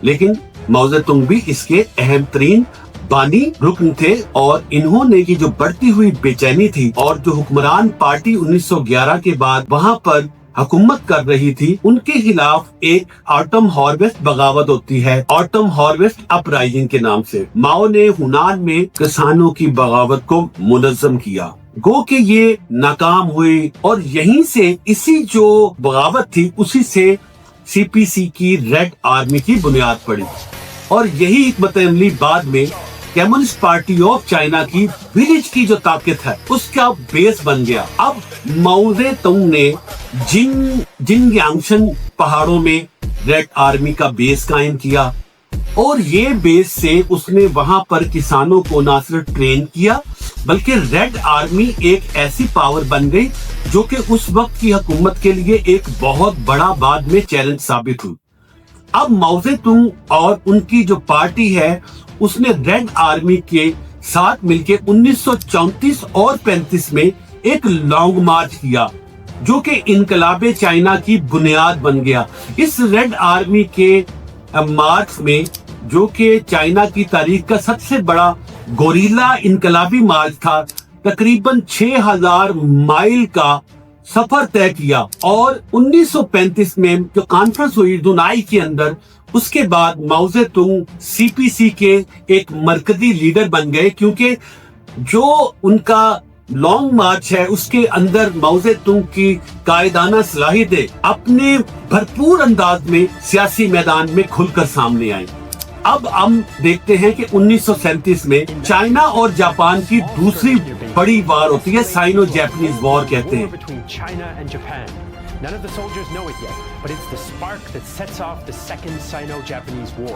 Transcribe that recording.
لیکن ماؤ زیدونگ بھی اس کے اہم ترین بانی رکن تھے، اور انہوں نے یہ جو بڑھتی ہوئی بے چینی تھی اور جو حکمران پارٹی 1911 کے بعد وہاں پر حکومت کر رہی تھی، ان کے خلاف ایک آٹم ہارویسٹ بغاوت ہوتی ہے، آٹم ہارویسٹ اپ رائزنگ کے نام سے۔ ماؤ نے ہونان میں کسانوں کی بغاوت کو منظم کیا، گو کہ یہ ناکام ہوئی، اور یہیں سے اسی جو بغاوت تھی اسی سے CPC کی ریڈ آرمی کی بنیاد پڑی، اور یہی حکمت عملی بعد میں کمیونسٹ پارٹی آف چائنا کی ولیج کی جو طاقت ہے اس کا بیس بن گیا۔ اب ماؤ زیدونگ نے جنگیانگشن پہاڑوں میں ریڈ آرمی کا بیس قائم کیا، اور یہ بیس سے اس نے وہاں پر کسانوں کو نہ صرف ٹرین کیا بلکہ ریڈ آرمی ایک ایسی پاور بن گئی جو کہ اس وقت کی حکومت کے لیے ایک بہت بڑا بعد میں چیلنج ثابت ہوئی۔ اب ماؤ زیدونگ اور ان کی جو پارٹی ہے اس نے ریڈ آرمی کے ساتھ مل کے 1934 اور 35 میں ایک لانگ مارچ کیا جو کہ انقلاب چائنا کی بنیاد بن گیا۔ اس ریڈ آرمی کے مارچ میں، جو کہ چائنا کی تاریخ کا سب سے بڑا گوریلا انقلابی مارچ تھا، تقریباً 6000 مائل کا سفر طے کیا، اور 1935 میں جو کانفرنس ہوئی دونائی کے اندر، اس کے بعد ماؤ زیدونگ CPC کے ایک مرکزی لیڈر بن گئے، کیونکہ جو ان کا لانگ مارچ ہے اس کے اندر ماؤ زیدونگ کی قائدانہ صلاحیتیں اپنے بھرپور انداز میں سیاسی میدان میں کھل کر سامنے آئیں۔ اب ہم دیکھتے ہیں کہ 1937 میں چائنا اور جاپان کی دوسری بڑی وار ہوتی ہے، سائنو جاپانیز وار کہتے ہیں۔ None of the soldiers know it yet, but it's the spark that sets off the Second Sino-Japanese War.